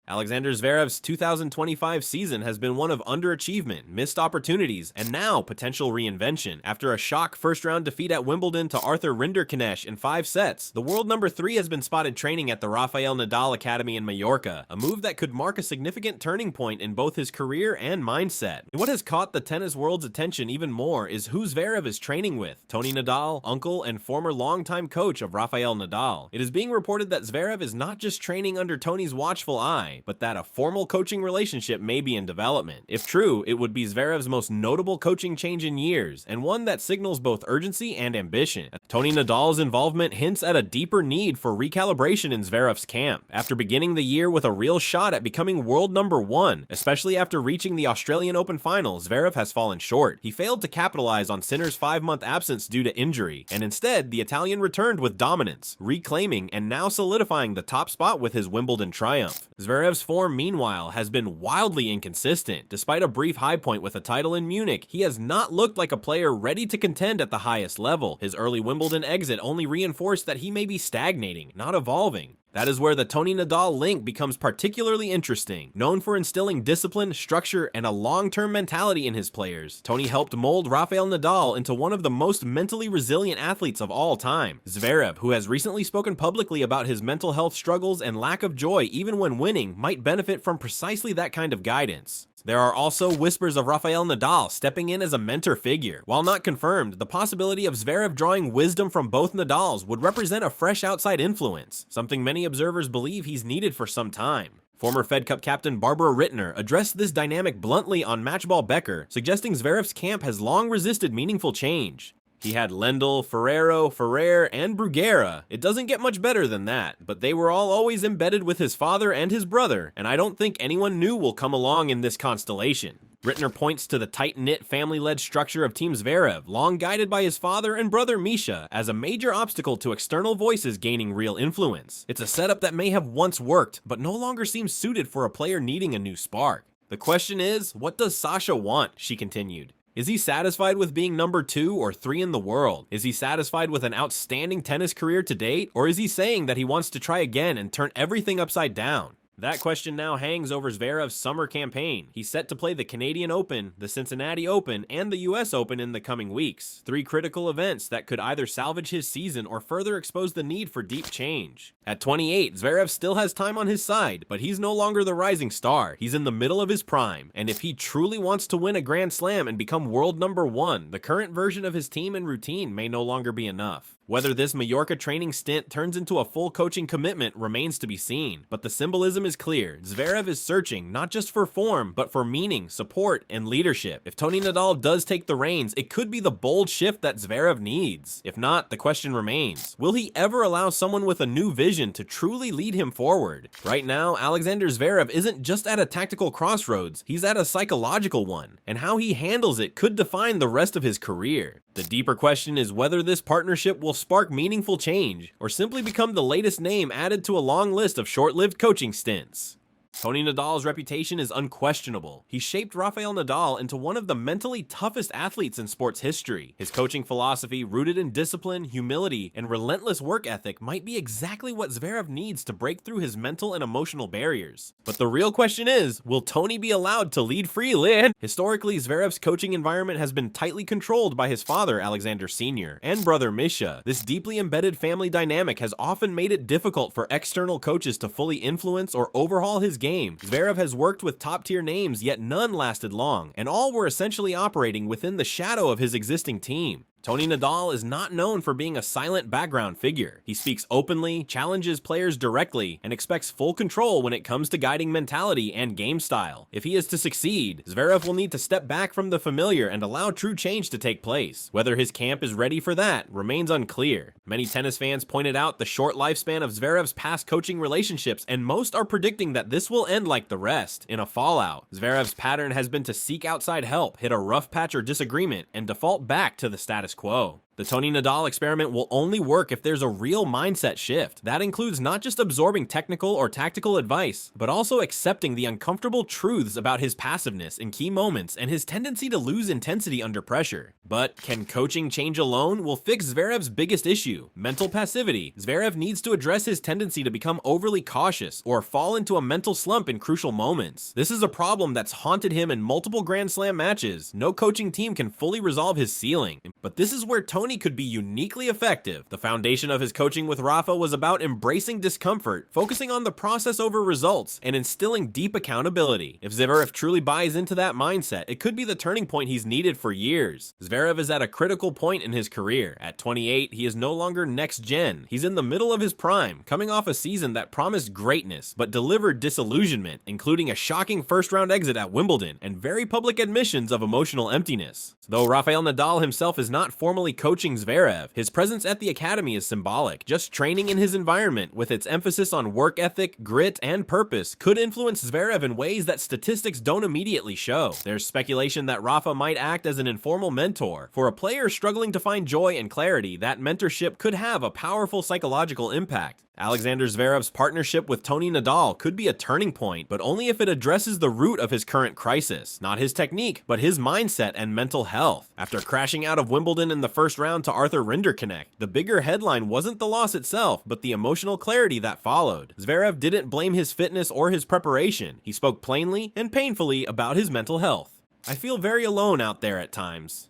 Alexander Zverev's 2025 season has been one of underachievement, missed opportunities, and now potential reinvention. After a shock first-round defeat at Wimbledon to Arthur Rinderknecht in 5 sets, the world number 3 has been spotted training at the Rafael Nadal Academy in Mallorca, a move that could mark a significant turning point in both his career and mindset. And what has caught the tennis world's attention even more is who Zverev is training with: Tony Nadal, uncle and former longtime coach of Rafael Nadal. It is being reported that Zverev is not just training under Tony's watchful eye, but that a formal coaching relationship may be in development. If true, it would be Zverev's most notable coaching change in years, and one that signals both urgency and ambition. Tony Nadal's involvement hints at a deeper need for recalibration in Zverev's camp. After beginning the year with a real shot at becoming world number 1, especially after reaching the Australian Open final, Zverev has fallen short. He failed to capitalize on Sinner's 5-month absence due to injury, and instead, the Italian returned with dominance, reclaiming and now solidifying the top spot with his Wimbledon triumph. Zverev's form, meanwhile, has been wildly inconsistent. Despite a brief high point with a title in Munich, he has not looked like a player ready to contend at the highest level. His early Wimbledon exit only reinforced that he may be stagnating, not evolving. That is where the Tony Nadal link becomes particularly interesting. Known for instilling discipline, structure, and a long-term mentality in his players, Tony helped mold Rafael Nadal into one of the most mentally resilient athletes of all time. Zverev, who has recently spoken publicly about his mental health struggles and lack of joy even when winning, might benefit from precisely that kind of guidance. There are also whispers of Rafael Nadal stepping in as a mentor figure. While not confirmed, the possibility of Zverev drawing wisdom from both Nadals would represent a fresh outside influence, something many observers believe he's needed for some time. Former Fed Cup captain Barbara Rittner addressed this dynamic bluntly on Matchball Becker, suggesting Zverev's camp has long resisted meaningful change. He had Lendl, Ferrero, Ferrer, and Bruguera. It doesn't get much better than that, but they were all always embedded with his father and his brother, and I don't think anyone new will come along in this constellation. Rittner points to the tight-knit, family-led structure of Team Zverev, long guided by his father and brother Misha, as a major obstacle to external voices gaining real influence. It's a setup that may have once worked, but no longer seems suited for a player needing a new spark. The question is, what does Sasha want? She continued. Is he satisfied with being number 2 or 3 in the world? Is he satisfied with an outstanding tennis career to date? Or is he saying that he wants to try again and turn everything upside down? That question now hangs over Zverev's summer campaign. He's set to play the Canadian Open, the Cincinnati Open, and the US Open in the coming weeks. 3 critical events that could either salvage his season or further expose the need for deep change. At 28, Zverev still has time on his side, but he's no longer the rising star. He's in the middle of his prime, and if he truly wants to win a Grand Slam and become world number 1, the current version of his team and routine may no longer be enough. Whether this Mallorca training stint turns into a full coaching commitment remains to be seen, but the symbolism is clear. Zverev is searching not just for form, but for meaning, support, and leadership. If Tony Nadal does take the reins, it could be the bold shift that Zverev needs. If not, the question remains, will he ever allow someone with a new vision to truly lead him forward? Right now, Alexander Zverev isn't just at a tactical crossroads, he's at a psychological one, and how he handles it could define the rest of his career. The deeper question is whether this partnership will spark meaningful change, or simply become the latest name added to a long list of short-lived coaching stints. Tony Nadal's reputation is unquestionable. He shaped Rafael Nadal into one of the mentally toughest athletes in sports history. His coaching philosophy, rooted in discipline, humility, and relentless work ethic, might be exactly what Zverev needs to break through his mental and emotional barriers. But the real question is, will Tony be allowed to lead freely? Historically, Zverev's coaching environment has been tightly controlled by his father, Alexander Sr., and brother Misha. This deeply embedded family dynamic has often made it difficult for external coaches to fully influence or overhaul his game. Zverev has worked with top-tier names, yet none lasted long, and all were essentially operating within the shadow of his existing team. Tony Nadal is not known for being a silent background figure. He speaks openly, challenges players directly, and expects full control when it comes to guiding mentality and game style. If he is to succeed, Zverev will need to step back from the familiar and allow true change to take place. Whether his camp is ready for that remains unclear. Many tennis fans pointed out the short lifespan of Zverev's past coaching relationships, and most are predicting that this will end like the rest, in a fallout. Zverev's pattern has been to seek outside help, hit a rough patch or disagreement, and default back to the status quo. The Tony Nadal experiment will only work if there's a real mindset shift. That includes not just absorbing technical or tactical advice, but also accepting the uncomfortable truths about his passiveness in key moments and his tendency to lose intensity under pressure. But can coaching change alone will fix Zverev's biggest issue, mental passivity. Zverev needs to address his tendency to become overly cautious or fall into a mental slump in crucial moments. This is a problem that's haunted him in multiple Grand Slam matches. No coaching team can fully resolve his ceiling, but this is where Tony could be uniquely effective. The foundation of his coaching with Rafa was about embracing discomfort, focusing on the process over results, and instilling deep accountability. If Zverev truly buys into that mindset, it could be the turning point he's needed for years. Zverev is at a critical point in his career. At 28, he is no longer next gen. He's in the middle of his prime, coming off a season that promised greatness, but delivered disillusionment, including a shocking first-round exit at Wimbledon and very public admissions of emotional emptiness. Though Rafael Nadal himself is not formally coaching Zverev, his presence at the academy is symbolic. Just training in his environment, with its emphasis on work ethic, grit, and purpose, could influence Zverev in ways that statistics don't immediately show. There's speculation that Rafa might act as an informal mentor. For a player struggling to find joy and clarity, that mentorship could have a powerful psychological impact. Alexander Zverev's partnership with Tony Nadal could be a turning point, but only if it addresses the root of his current crisis. Not his technique, but his mindset and mental health. After crashing out of Wimbledon in the first round to Arthur Rinderknecht, the bigger headline wasn't the loss itself, but the emotional clarity that followed. Zverev didn't blame his fitness or his preparation. He spoke plainly and painfully about his mental health. "I feel very alone out there at times.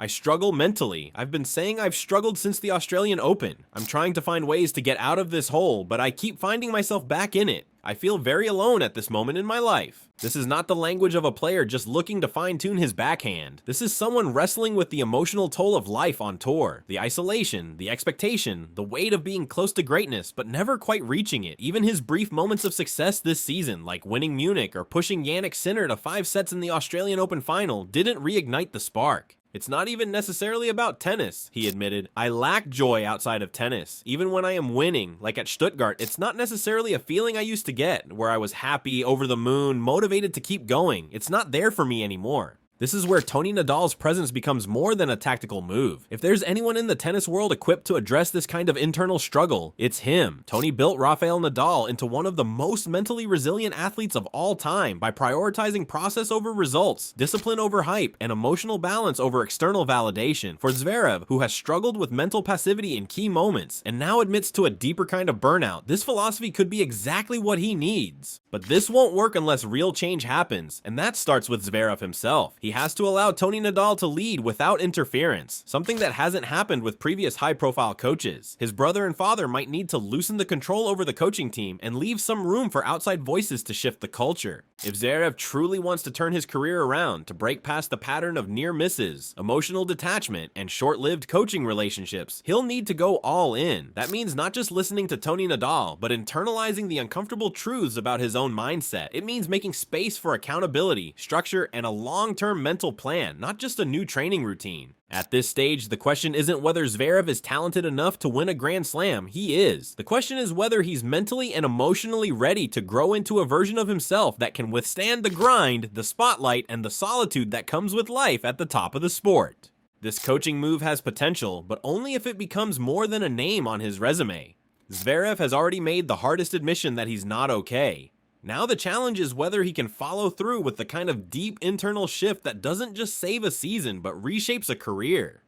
I struggle mentally. I've been saying I've struggled since the Australian Open. I'm trying to find ways to get out of this hole, but I keep finding myself back in it. I feel very alone at this moment in my life." This is not the language of a player just looking to fine-tune his backhand. This is someone wrestling with the emotional toll of life on tour. The isolation, the expectation, the weight of being close to greatness, but never quite reaching it. Even his brief moments of success this season, like winning Munich or pushing Jannik Sinner to 5 sets in the Australian Open final, didn't reignite the spark. "It's not even necessarily about tennis," he admitted. "I lack joy outside of tennis. Even when I am winning, like at Stuttgart, it's not necessarily a feeling I used to get, where I was happy, over the moon, motivated to keep going. It's not there for me anymore." This is where Tony Nadal's presence becomes more than a tactical move. If there's anyone in the tennis world equipped to address this kind of internal struggle, it's him. Tony built Rafael Nadal into one of the most mentally resilient athletes of all time by prioritizing process over results, discipline over hype, and emotional balance over external validation. For Zverev, who has struggled with mental passivity in key moments and now admits to a deeper kind of burnout, this philosophy could be exactly what he needs. But this won't work unless real change happens, and that starts with Zverev himself. He has to allow Tony Nadal to lead without interference, something that hasn't happened with previous high-profile coaches. His brother and father might need to loosen the control over the coaching team and leave some room for outside voices to shift the culture. If Zverev truly wants to turn his career around, to break past the pattern of near misses, emotional detachment, and short-lived coaching relationships, he'll need to go all in. That means not just listening to Tony Nadal, but internalizing the uncomfortable truths about his own mindset. It means making space for accountability, structure, and a long-term mental plan, not just a new training routine. At this stage, the question isn't whether Zverev is talented enough to win a Grand Slam. He is. The question is whether he's mentally and emotionally ready to grow into a version of himself that can withstand the grind, the spotlight, and the solitude that comes with life at the top of the sport. This coaching move has potential, but only if it becomes more than a name on his resume. Zverev has already made the hardest admission that he's not okay. Now the challenge is whether he can follow through with the kind of deep internal shift that doesn't just save a season but reshapes a career.